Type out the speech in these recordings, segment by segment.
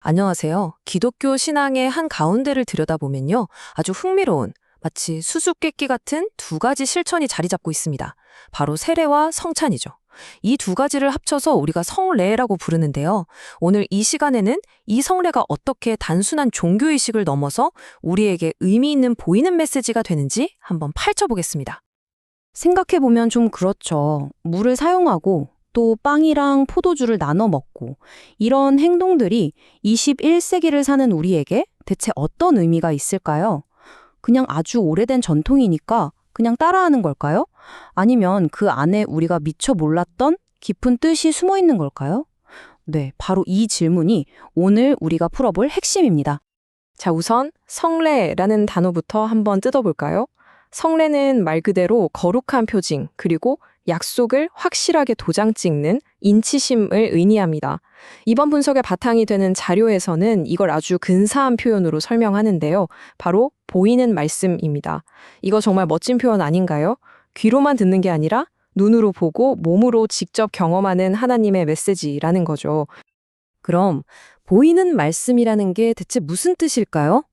안녕하세요. 기독교 신앙의 한 가운데를 들여다보면요. 아주 흥미로운, 마치 수수께끼 같은 두 가지 실천이 자리 잡고 있습니다. 바로 세례와 성찬이죠. 이 두 가지를 합쳐서 우리가 성례라고 부르는데요. 오늘 이 시간에는 이 성례가 어떻게 단순한 종교의식을 넘어서 우리에게 의미 있는 보이는 메시지가 되는지 한번 파헤쳐보겠습니다. 생각해보면 좀 그렇죠. 물을 사용하고 또 빵이랑 포도주를 나눠 먹고 이런 행동들이 21세기를 사는 우리에게 대체 어떤 의미가 있을까요? 그냥 아주 오래된 전통이니까 그냥 따라하는 걸까요? 아니면 그 안에 우리가 미처 몰랐던 깊은 뜻이 숨어 있는 걸까요? 네, 바로 이 질문이 오늘 우리가 풀어볼 핵심입니다. 자, 우선 성례라는 단어부터 한번 뜯어볼까요? 성례는 말 그대로 거룩한 표징, 그리고 약속을 확실하게 도장 찍는 인치심을 의미합니다. 이번 분석의 바탕이 되는 자료에서는 이걸 아주 근사한 표현으로 설명하는데요. 바로 보이는 말씀입니다. 이거 정말 멋진 표현 아닌가요? 귀로만 듣는 게 아니라 눈으로 보고 몸으로 직접 경험하는 하나님의 메시지라는 거죠. 그럼 보이는 말씀이라는 게 대체 무슨 뜻일까요?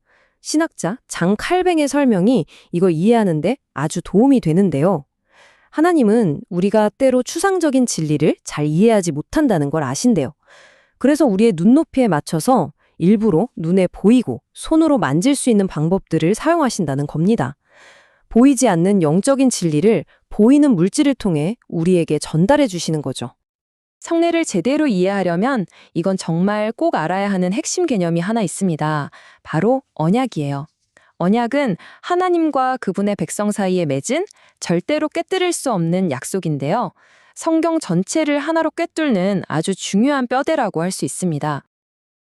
신학자 장 칼뱅의 설명이 이걸 이해하는데 아주 도움이 되는데요. 하나님은 우리가 때로 추상적인 진리를 잘 이해하지 못한다는 걸 아신대요. 그래서 우리의 눈높이에 맞춰서 일부러 눈에 보이고 손으로 만질 수 있는 방법들을 사용하신다는 겁니다. 보이지 않는 영적인 진리를 보이는 물질을 통해 우리에게 전달해 주시는 거죠. 성례를 제대로 이해하려면 이건 정말 꼭 알아야 하는 핵심 개념이 하나 있습니다. 바로 언약이에요. 언약은 하나님과 그분의 백성 사이에 맺은 절대로 깨뜨릴 수 없는 약속인데요. 성경 전체를 하나로 꿰뚫는 아주 중요한 뼈대라고 할 수 있습니다.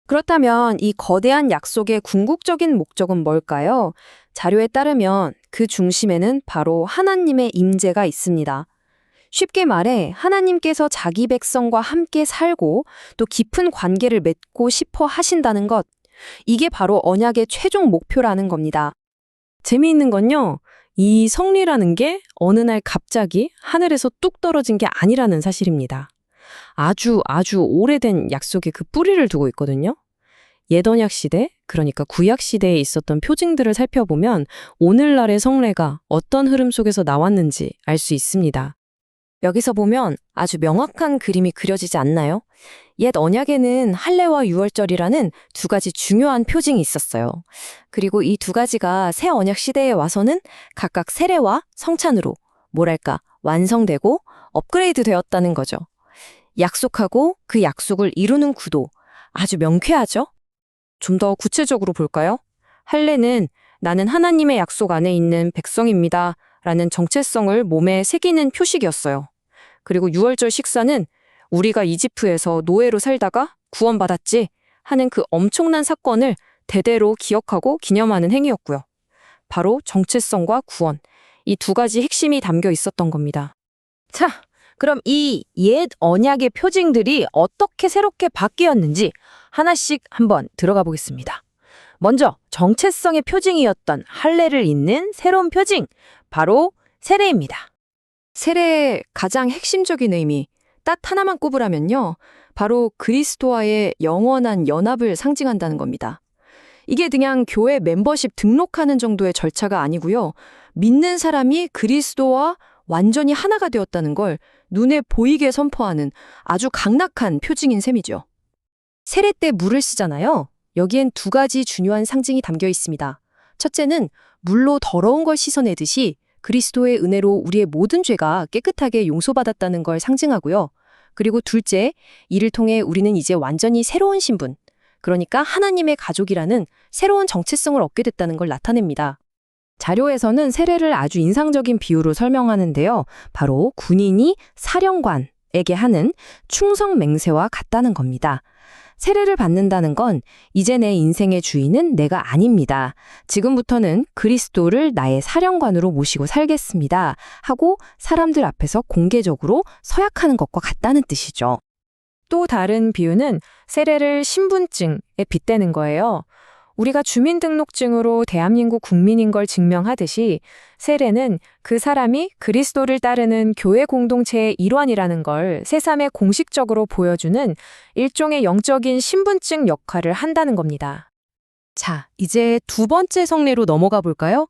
그렇다면 이 거대한 약속의 궁극적인 목적은 뭘까요? 자료에 따르면 그 중심에는 바로 하나님의 임재가 있습니다. 쉽게 말해 하나님께서 자기 백성과 함께 살고 또 깊은 관계를 맺고 싶어 하신다는 것, 이게 바로 언약의 최종 목표라는 겁니다. 재미있는 건요, 이 성리라는 게 어느 날 갑자기 하늘에서 뚝 떨어진 게 아니라는 사실입니다. 아주 오래된 약속의 그 뿌리를 두고 있거든요. 옛언약 시대, 그러니까 구약 시대에 있었던 표징들을 살펴보면 오늘날의 성례가 어떤 흐름 속에서 나왔는지 알 수 있습니다. 여기서 보면 아주 명확한 그림이 그려지지 않나요? 옛 언약에는 할례와 유월절이라는 두 가지 중요한 표징이 있었어요. 그리고 이 두 가지가 새 언약 시대에 와서는 각각 세례와 성찬으로 뭐랄까 완성되고 업그레이드 되었다는 거죠. 약속하고 그 약속을 이루는 구도, 아주 명쾌하죠? 좀 더 구체적으로 볼까요? 할례는 나는 하나님의 약속 안에 있는 백성입니다 라는 정체성을 몸에 새기는 표식이었어요. 그리고 유월절 식사는 우리가 이집트에서 노예로 살다가 구원받았지 하는 그 엄청난 사건을 대대로 기억하고 기념하는 행위였고요. 바로 정체성과 구원, 이 두 가지 핵심이 담겨 있었던 겁니다. 자, 그럼 이 옛 언약의 표징들이 어떻게 새롭게 바뀌었는지 하나씩 한번 들어가 보겠습니다. 먼저 정체성의 표징이었던 할례를 잇는 새로운 표징, 바로 세례입니다. 세례의 가장 핵심적인 의미, 딱 하나만 꼽으라면요. 바로 그리스도와의 영원한 연합을 상징한다는 겁니다. 이게 그냥 교회 멤버십 등록하는 정도의 절차가 아니고요. 믿는 사람이 그리스도와 완전히 하나가 되었다는 걸 눈에 보이게 선포하는 아주 강력한 표징인 셈이죠. 세례 때 물을 쓰잖아요. 여기엔 두 가지 중요한 상징이 담겨 있습니다. 첫째는 물로 더러운 걸 씻어내듯이 그리스도의 은혜로 우리의 모든 죄가 깨끗하게 용서받았다는 걸 상징하고요. 그리고 둘째, 이를 통해 우리는 이제 완전히 새로운 신분, 그러니까 하나님의 가족이라는 새로운 정체성을 얻게 됐다는 걸 나타냅니다. 자료에서는 세례를 아주 인상적인 비유로 설명하는데요. 바로 군인이 사령관에게 하는 충성 맹세와 같다는 겁니다. 세례를 받는다는 건 이제 내 인생의 주인은 내가 아닙니다. 지금부터는 그리스도를 나의 사령관으로 모시고 살겠습니다. 하고 사람들 앞에서 공개적으로 서약하는 것과 같다는 뜻이죠. 또 다른 비유는 세례를 신분증에 빗대는 거예요. 우리가 주민등록증으로 대한민국 국민인 걸 증명하듯이 세례는 그 사람이 그리스도를 따르는 교회 공동체의 일원이라는 걸 새삼에 공식적으로 보여주는 일종의 영적인 신분증 역할을 한다는 겁니다. 자, 이제 두 번째 성례로 넘어가 볼까요?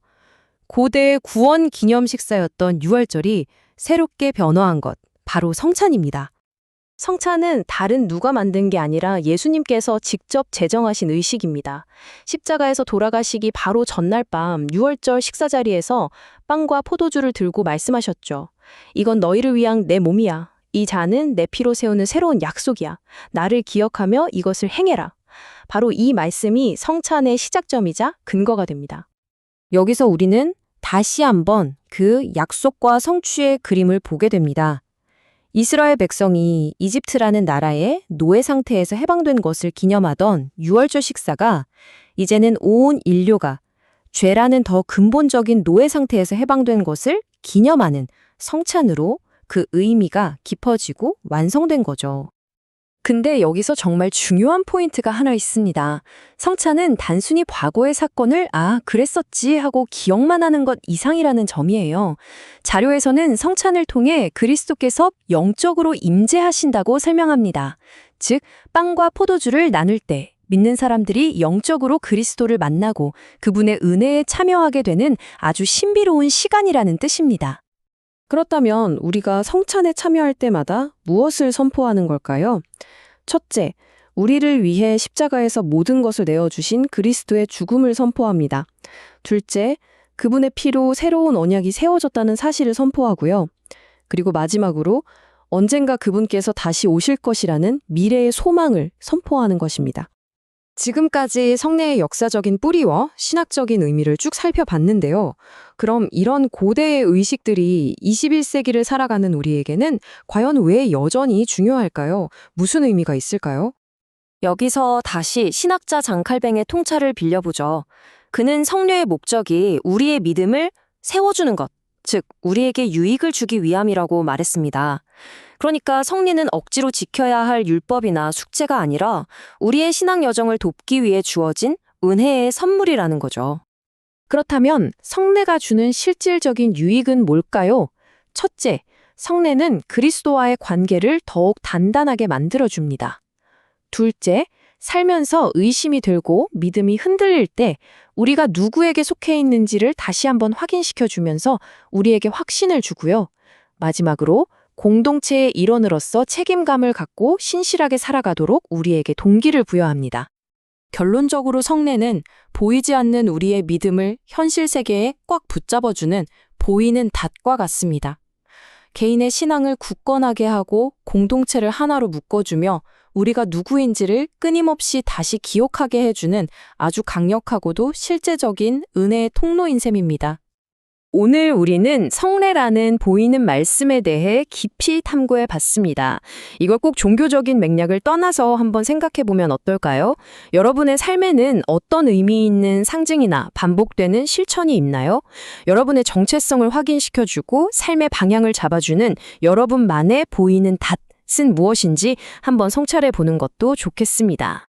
고대 구원 기념 식사였던 유월절이 새롭게 변화한 것, 바로 성찬입니다. 성찬은 다른 누가 만든 게 아니라 예수님께서 직접 제정하신 의식입니다. 십자가에서 돌아가시기 바로 전날 밤 유월절 식사 자리에서 빵과 포도주를 들고 말씀하셨죠. 이건 너희를 위한 내 몸이야. 이 잔은 내 피로 세우는 새로운 약속이야. 나를 기억하며 이것을 행해라. 바로 이 말씀이 성찬의 시작점이자 근거가 됩니다. 여기서 우리는 다시 한번 그 약속과 성취의 그림을 보게 됩니다. 이스라엘 백성이 이집트라는 나라의 노예 상태에서 해방된 것을 기념하던 유월절 식사가 이제는 온 인류가 죄라는 더 근본적인 노예 상태에서 해방된 것을 기념하는 성찬으로 그 의미가 깊어지고 완성된 거죠. 근데 여기서 정말 중요한 포인트가 하나 있습니다. 성찬은 단순히 과거의 사건을 그랬었지 하고 기억만 하는 것 이상이라는 점이에요. 자료에서는 성찬을 통해 그리스도께서 영적으로 임재하신다고 설명합니다. 즉, 빵과 포도주를 나눌 때 믿는 사람들이 영적으로 그리스도를 만나고 그분의 은혜에 참여하게 되는 아주 신비로운 시간이라는 뜻입니다. 그렇다면 우리가 성찬에 참여할 때마다 무엇을 선포하는 걸까요? 첫째, 우리를 위해 십자가에서 모든 것을 내어주신 그리스도의 죽음을 선포합니다. 둘째, 그분의 피로 새로운 언약이 세워졌다는 사실을 선포하고요. 그리고 마지막으로 언젠가 그분께서 다시 오실 것이라는 미래의 소망을 선포하는 것입니다. 지금까지 성례의 역사적인 뿌리와 신학적인 의미를 쭉 살펴봤는데요. 그럼 이런 고대의 의식들이 21세기를 살아가는 우리에게는 과연 왜 여전히 중요할까요? 무슨 의미가 있을까요? 여기서 다시 신학자 장칼뱅의 통찰을 빌려보죠. 그는 성례의 목적이 우리의 믿음을 세워주는 것, 즉 우리에게 유익을 주기 위함이라고 말했습니다. 그러니까 성례는 억지로 지켜야 할 율법이나 숙제가 아니라 우리의 신앙 여정을 돕기 위해 주어진 은혜의 선물이라는 거죠. 그렇다면 성례가 주는 실질적인 유익은 뭘까요? 첫째, 성례는 그리스도와의 관계를 더욱 단단하게 만들어줍니다. 둘째, 살면서 의심이 들고 믿음이 흔들릴 때 우리가 누구에게 속해 있는지를 다시 한번 확인시켜주면서 우리에게 확신을 주고요. 마지막으로 공동체의 일원으로서 책임감을 갖고 신실하게 살아가도록 우리에게 동기를 부여합니다. 결론적으로 성례는 보이지 않는 우리의 믿음을 현실 세계에 꽉 붙잡아주는 보이는 닷과 같습니다. 개인의 신앙을 굳건하게 하고 공동체를 하나로 묶어주며 우리가 누구인지를 끊임없이 다시 기억하게 해주는 아주 강력하고도 실제적인 은혜의 통로인 셈입니다. 오늘 우리는 성례라는 보이는 말씀에 대해 깊이 탐구해 봤습니다. 이걸 꼭 종교적인 맥락을 떠나서 한번 생각해 보면 어떨까요? 여러분의 삶에는 어떤 의미 있는 상징이나 반복되는 실천이 있나요? 여러분의 정체성을 확인시켜주고 삶의 방향을 잡아주는 여러분만의 보이는 닷은 무엇인지 한번 성찰해 보는 것도 좋겠습니다.